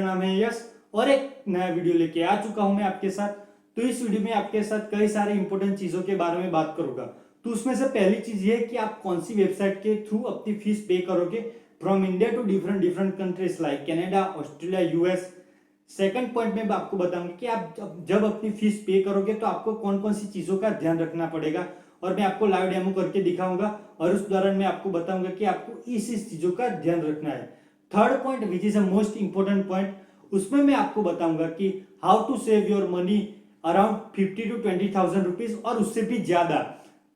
नाम है यश और एक नया वीडियो लेके आ चुका हूं मैं आपके साथ। तो इस वीडियो में आपके साथ कई सारे इंपॉर्टेंट चीजों के बारे में बात करूंगा। तो उसमें से पहली चीज ये है कि आप कौन सी वेबसाइट के थ्रू अपनी फीस पे करोगे from India to different different countries like Canada, Australia, US. Second point में आपको बताऊंगा कि आप जब अपनी फीस पे करोगे तो आपको कौन कौन सी चीजों का ध्यान रखना पड़ेगा और मैं आपको लाइव डेमो करके दिखाऊंगा और उस दौरान मैं आपको बताऊंगा कि आपको इस चीजों का ध्यान रखना है। Third point which is a most important point, उसमें मैं आपको बताऊंगा कि how to save your money around 50 to 20,000 rupees और उससे भी ज्यादा।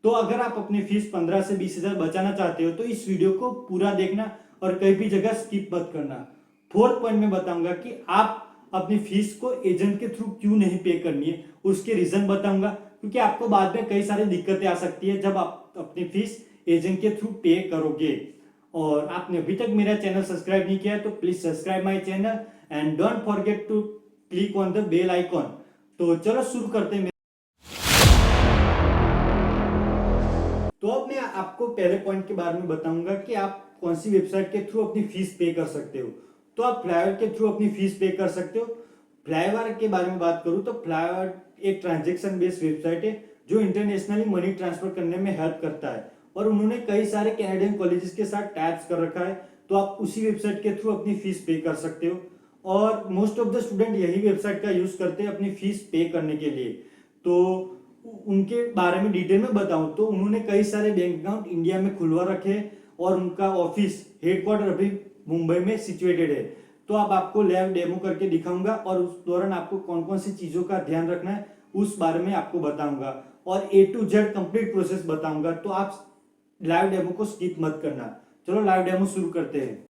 तो अगर आप अपनी फीस 15 से 20,000 बचाना चाहते हो तो इस वीडियो को पूरा देखना और कहीं भी जगह स्किप मत करना। फोर्थ पॉइंट में बताऊंगा कि आप अपनी फीस को एजेंट के थ्रू क्यों नहीं पे करनी है, उसके रीजन बताऊंगा, क्योंकि आपको बाद में कई सारी दिक्कतें आ सकती है जब आप अपनी फीस एजेंट के थ्रू पे करोगे। और आपने अभी तक मेरा चैनल सब्सक्राइब नहीं किया है तो please subscribe my channel and don't forget to click on the bell icon. तो चलो शुरू करते हैं। तो अब मैं आपको पहले पॉइंट के बारे में बताऊंगा कि आप कौन सी वेबसाइट के थ्रू अपनी फीस पे कर सकते हो। तो आप फ्लाईवर के थ्रू अपनी फीस पे कर सकते हो। फ्लाईवर के बारे में बात करूं तो फ्लाईवर एक ट्रांजेक्शन बेस्ड वेबसाइट है जो इंटरनेशनली मनी ट्रांसफर करने में हेल्प करता है और उन्होंने कई सारे कैनेडियन कॉलेजेस के साथ टैप्स कर रखा है। तो आप उसी वेबसाइट के थ्रू अपनी फीस पे कर सकते हो और मोस्ट ऑफ द स्टूडेंट यही वेबसाइट का यूज करते हैं अपनी फीस पे करने के लिए। तो उनके बारे में डिटेल में बताऊं तो उन्होंने कई सारे बैंक अकाउंट इंडिया में खुलवा रखे हैं और उनका ऑफिस हेडक्वार्टर अभी मुंबई में सिचुएटेड है। तो अब आपको लाइव डेमो करके दिखाऊंगा और उस दौरान आपको कौन कौन सी चीजों का ध्यान रखना है उस बारे में आपको बताऊंगा और A to Z complete process बताऊंगा। तो आप लाइव डेमो को स्किप मत करना। चलो लाइव डेमो शुरू करते हैं।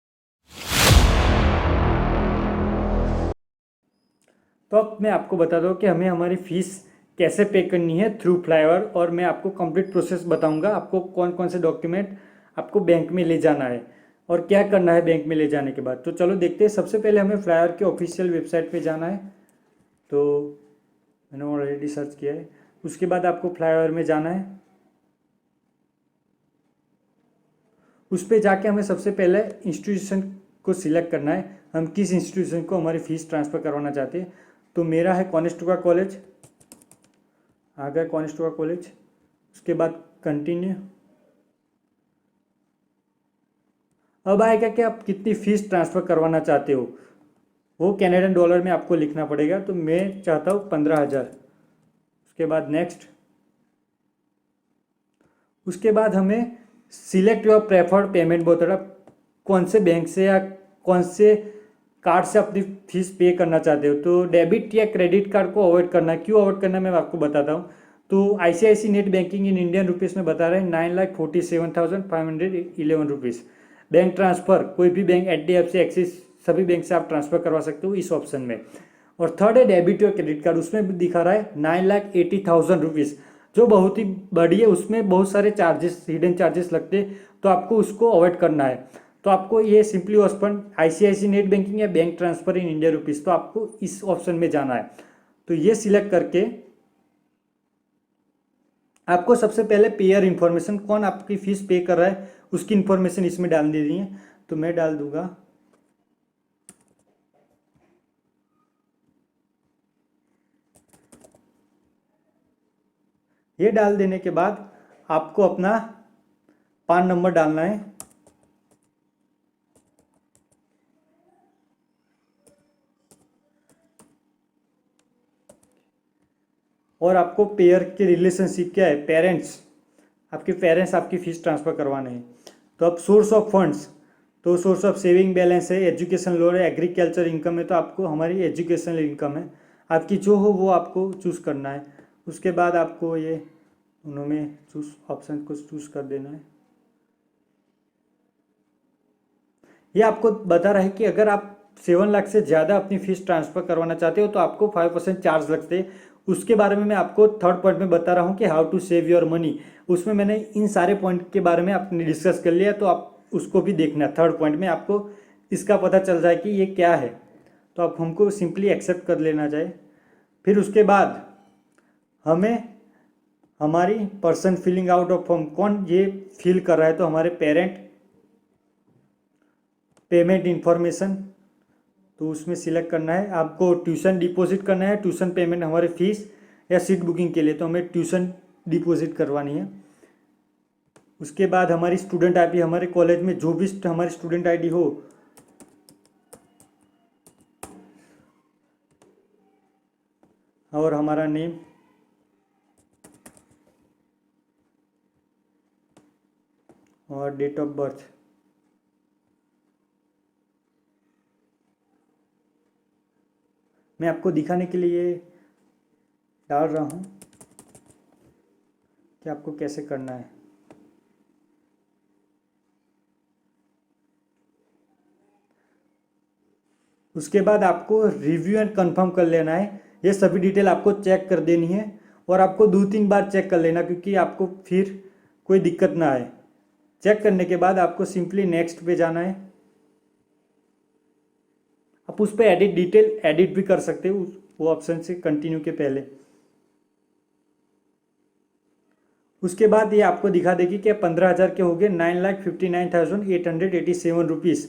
तो अब मैं आपको बता दूं कि हमें हमारी फीस कैसे पे करनी है थ्रू फ्लाईवर और मैं आपको कंप्लीट प्रोसेस बताऊंगा। आपको कौन कौन से डॉक्यूमेंट आपको बैंक में ले जाना है और क्या करना है बैंक में ले जाने के बाद। तो चलो देखते हैं। सबसे पहले हमें फ्लाईवर के ऑफिशियल वेबसाइट पे जाना है। तो मैंने ऑलरेडी सर्च किया है। उसके बाद आपको फ्लाईवर में जाना है। उस पर जाके हमें सबसे पहले इंस्टीट्यूशन को सिलेक्ट करना है, हम किस इंस्टीट्यूशन को हमारी फीस ट्रांसफ़र करवाना चाहते हैं। तो मेरा है कॉनेस्टोगा कॉलेज, आ गया कॉनेस्टोगा कॉलेज। उसके बाद कंटिन्यू। अब आएगा कि आप कितनी फीस ट्रांसफ़र करवाना चाहते हो, वो कैनेडियन डॉलर में आपको लिखना पड़ेगा। तो मैं चाहता हूँ 15,000। उसके बाद नेक्स्ट। उसके बाद हमें select your preferred payment method, कौन से बैंक से या कौन से कार्ड से अपनी फीस पे करना चाहते हो। तो डेबिट या क्रेडिट कार्ड को अवॉइड करना है। क्यों अवॉइड करना है मैं आपको बताता हूँ। तो ICICI net banking in Indian rupees में बता रहे हैं 9,47,511 रुपीज़। बैंक ट्रांसफ़र कोई भी बैंक, HDFC, एक्सिस, सभी बैंक से आप ट्रांसफ़र करवा सकते हो इस ऑप्शन में। और थर्ड है डेबिट और क्रेडिट कार्ड, उसमें भी दिखा रहा है 9,80,000 रुपीज़, जो बहुत ही बड़ी है। उसमें बहुत सारे चार्जेस, हिडन चार्जेस लगते हैं, तो आपको उसको अवॉइड करना है। तो आपको ये simply option ICICI net banking या bank transfer in India rupees, तो आपको इस ऑप्शन में जाना है। तो ये सिलेक्ट करके आपको सबसे पहले पेयर इन्फॉर्मेशन, कौन आपकी फीस पे कर रहा है उसकी इन्फॉर्मेशन इसमें डाल देनी है। तो मैं डाल दूंगा ये। डाल देने के बाद आपको अपना पान नंबर डालना है और आपको पेयर के रिलेशनशिप क्या है, पेरेंट्स, आपके पेरेंट्स आपकी फीस ट्रांसफ़र करवाने हैं। तो अब सोर्स ऑफ फंड्स, तो सोर्स ऑफ सेविंग बैलेंस है, एजुकेशन लोन है, एग्रीकल्चर इनकम है। तो आपको हमारी एजुकेशनल इनकम है, आपकी जो हो वो आपको चूज़ करना है। उसके बाद आपको ये उन्होंने चूज ऑप्शन को चूज़ कर देना है। ये आपको बता रहा है कि अगर आप 7 लाख से ज़्यादा अपनी फीस ट्रांसफ़र करवाना चाहते हो तो आपको 5% चार्ज लगते हैं। उसके बारे में मैं आपको थर्ड पॉइंट में बता रहा हूँ कि how to save your money. उसमें मैंने इन सारे पॉइंट के बारे में आपने डिस्कस कर लिया, तो आप उसको भी देखना। थर्ड पॉइंट में आपको इसका पता चल जाए कि ये क्या है, तो आप हमको सिंपली एक्सेप्ट कर लेना चाहिए। फिर उसके बाद हमें हमारी person filling out of form, कौन ये फिल कर रहा है, तो हमारे पेरेंट, पेमेंट इन्फॉर्मेशन, तो उसमें सिलेक्ट करना है आपको ट्यूशन डिपॉजिट करना है, ट्यूशन पेमेंट हमारे फीस या सीट बुकिंग के लिए, तो हमें ट्यूशन डिपॉजिट करवानी है। उसके बाद हमारी स्टूडेंट आईडी, हमारे कॉलेज में जो भी हमारी स्टूडेंट आईडी हो और हमारा नेम, और डेट ऑफ बर्थ। मैं आपको दिखाने के लिए डाल रहा हूँ कि आपको कैसे करना है। उसके बाद आपको रिव्यू एंड कंफर्म कर लेना है। ये सभी डिटेल आपको चेक कर देनी है और आपको 2-3 बार चेक कर लेना, क्योंकि आपको फिर कोई दिक्कत ना आए। चेक करने के बाद आपको सिंपली नेक्स्ट पे जाना है। आप उस पर एडिट डिटेल एडिट भी कर सकते हो वो ऑप्शन से कंटिन्यू के पहले। उसके बाद ये आपको दिखा देगी कि 15,000 के हो गए 9,59,887 रुपीज़।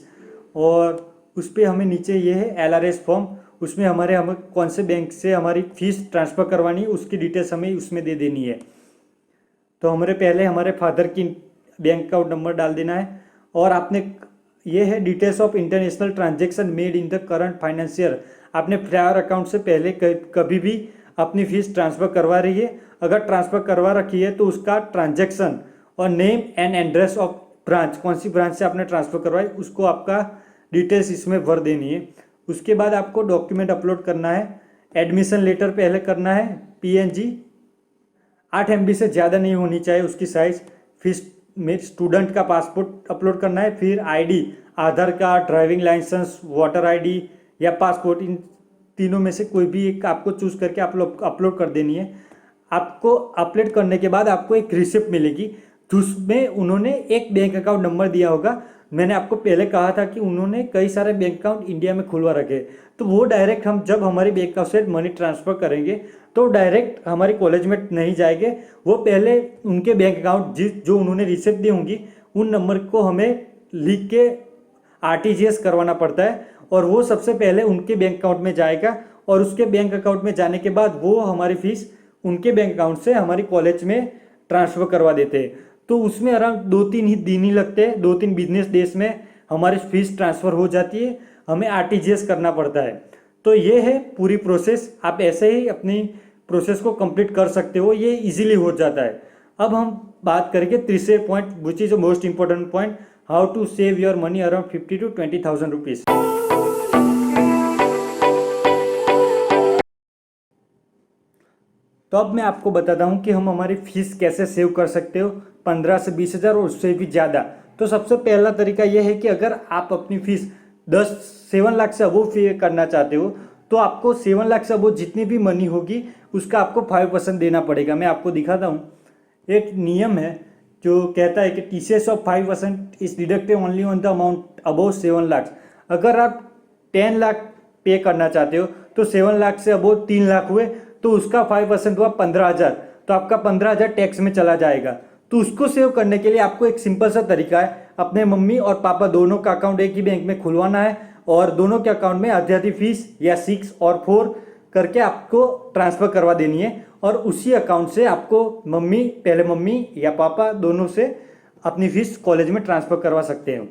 और उस पर हमें नीचे ये है LRS फॉर्म, उसमें हमें कौन से बैंक से हमारी फीस ट्रांसफ़र करवानी है उसकी डिटेल्स हमें उसमें दे देनी है। तो हमारे पहले हमारे फादर की बैंक अकाउंट नंबर डाल देना है। और आपने ये है details of international transaction made in the current financial. आपने फ्लायर अकाउंट से पहले कभी भी अपनी फीस ट्रांसफ़र करवा रही है, अगर ट्रांसफ़र करवा रखी है तो उसका ट्रांजैक्शन और name and address of branch, कौन सी ब्रांच से आपने ट्रांसफ़र करवाई उसको आपका डिटेल्स इसमें भर देनी है। उसके बाद आपको डॉक्यूमेंट अपलोड करना है। एडमिशन लेटर पहले करना है PNG, 8 MB से ज़्यादा नहीं होनी चाहिए उसकी साइज़। फिर में स्टूडेंट का पासपोर्ट अपलोड करना है, फिर ID, Aadhaar card, driving licence, voter ID या पासपोर्ट, इन तीनों में से कोई भी एक आपको चूज़ करके अपलोड कर देनी है। आपको अपलोड करने के बाद आपको एक रिसिप्ट मिलेगी जिसमें उन्होंने एक बैंक अकाउंट नंबर दिया होगा। मैंने आपको पहले कहा था कि उन्होंने कई सारे बैंक अकाउंट इंडिया में खुलवा रखे, तो वो डायरेक्ट हम जब हमारे बैंक अकाउंट से मनी ट्रांसफ़र करेंगे तो डायरेक्ट हमारे कॉलेज में नहीं जाएंगे, वो पहले उनके बैंक अकाउंट जो उन्होंने रिसिप्ट दी होंगी उन नंबर को हमें लिख के RTGS करवाना पड़ता है, और वो सबसे पहले उनके बैंक अकाउंट में जाएगा। और उसके बैंक अकाउंट में जाने के बाद वो हमारी फीस उनके बैंक अकाउंट से हमारी कॉलेज में ट्रांसफ़र करवा देते हैं। तो उसमें अराउंड 2-3 ही दिन ही लगते हैं, 2-3 बिजनेस डेज में हमारी फीस ट्रांसफ़र हो जाती है, हमें RTGS करना पड़ता है। तो ये है पूरी प्रोसेस, आप ऐसे ही अपनी प्रोसेस को कंप्लीट कर सकते हो, ये इजीली हो जाता है। अब हम बात करेंगे तीसरे point which is the most important point, how to save your money around 50 to 20,000 rupees. तो अब मैं आपको बताता हूँ कि हम हमारी फीस कैसे सेव कर सकते हो 15 से 20 हज़ार और उससे भी ज़्यादा। तो सबसे पहला तरीका यह है कि अगर आप अपनी फीस 7 लाख से अबोव पे करना चाहते हो तो आपको 7 लाख से अबोव जितनी भी मनी होगी उसका आपको 5% देना पड़ेगा। मैं आपको दिखाता हूँ, एक नियम है जो कहता है कि TCS of 5% is deducted only on the amount above 7 lakh. अगर आप 10 लाख पे करना चाहते हो तो 7 लाख से अबोव 3 लाख हुए तो उसका 5% हुआ 15,000, तो आपका 15,000 टैक्स में चला जाएगा। तो उसको सेव करने के लिए आपको एक सिंपल सा तरीका है, अपने मम्मी और पापा दोनों का अकाउंट एक ही बैंक में खुलवाना है और दोनों के अकाउंट में आधी आधी फीस या 6 और 4 करके आपको ट्रांसफ़र करवा देनी है, और उसी अकाउंट से आपको पहले मम्मी या पापा दोनों से अपनी फीस कॉलेज में ट्रांसफ़र करवा सकते हैं।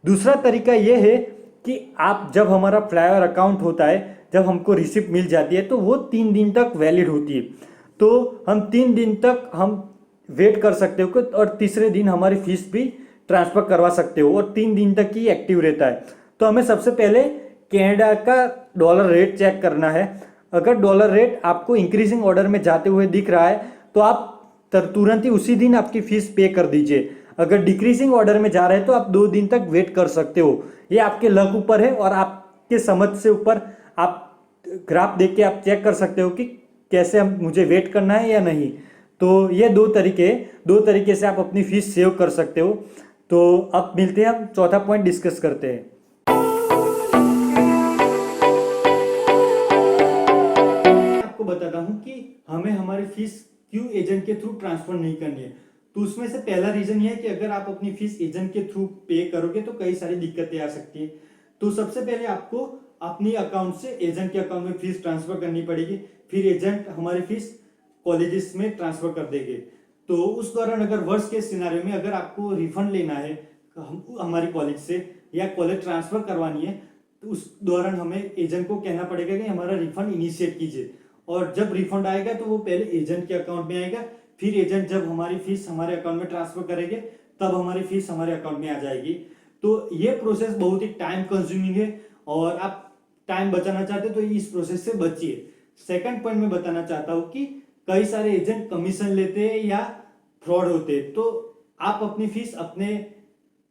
दूसरा तरीका यह है कि आप जब हमारा फ्लायर अकाउंट होता है, जब हमको रिसिप्ट मिल जाती है तो वो 3 दिन तक वैलिड होती है। तो हम 3 दिन तक हम वेट कर सकते हो और तीसरे दिन हमारी फीस भी ट्रांसफ़र करवा सकते हो, और 3 दिन तक ही एक्टिव रहता है। तो हमें सबसे पहले कनाडा का डॉलर रेट चेक करना है। अगर डॉलर रेट आपको इंक्रीजिंग ऑर्डर में जाते हुए दिख रहा है तो आप तुरंत ही उसी दिन आपकी फीस पे कर दीजिए। अगर डिक्रीजिंग ऑर्डर में जा रहा है तो आप 2 दिन तक वेट कर सकते हो। ये आपके लक ऊपर है और आपके समझ से ऊपर, आप ग्राफ देख के आप चेक कर सकते हो कि कैसे हम मुझे वेट करना है या नहीं। तो ये दो तरीके से आप अपनी फीस सेव कर सकते हो। तो अब मिलते हैं, हम चौथा पॉइंट डिस्कस करते हैं। आपको बताता हूं कि हमें हमारी फीस क्यों एजेंट के थ्रू ट्रांसफर नहीं करनी है। तो उसमें से पहला रीजन ये है कि अगर आप अपनी फीस एजेंट के थ्रू पे करोगे तो कई सारी दिक्कतें आ सकती है। तो सबसे पहले आपको अपनी अकाउंट से एजेंट के अकाउंट में फीस ट्रांसफर करनी पड़ेगी, फिर एजेंट हमारी फीस कॉलेजेस में ट्रांसफर कर देंगे। तो उस दौरान अगर वर्स्ट के सिनारियो में अगर आपको रिफंड लेना है हमारी कॉलेज से या कॉलेज ट्रांसफर करवानी है, तो उस दौरान हमें एजेंट को कहना पड़ेगा कि हमारा रिफंड इनिशिएट कीजिए, और जब रिफंड आएगा तो वो पहले एजेंट के अकाउंट में आएगा, फिर एजेंट जब हमारी फीस हमारे अकाउंट में ट्रांसफर करेंगे तब हमारी फीस हमारे अकाउंट में आ जाएगी। तो ये प्रोसेस बहुत ही टाइम कंज्यूमिंग है, और आप टाइम बचाना चाहते हो तो इस प्रोसेस से बचिए। सेकंड पॉइंट में बताना चाहता हूँ कि कई सारे एजेंट कमीशन लेते हैं या फ्रॉड होते हैं, तो आप अपनी फीस अपने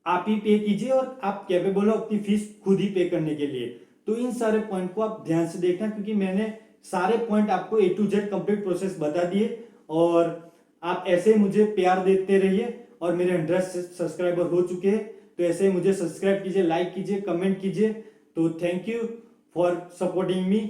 आप ही पे कीजिए और आप कैपेबल हो अपनी फीस खुद ही पे करने के लिए। तो इन सारे पॉइंट को आप ध्यान से देखना, क्योंकि मैंने सारे पॉइंट आपको A to Z complete process बता दिए, और आप ऐसे मुझे प्यार देते रहिए। और मेरे 100 सब्सक्राइबर हो चुके हैं, तो ऐसे मुझे सब्सक्राइब कीजिए, लाइक कीजिए, कमेंट कीजिए। तो thank you for supporting me.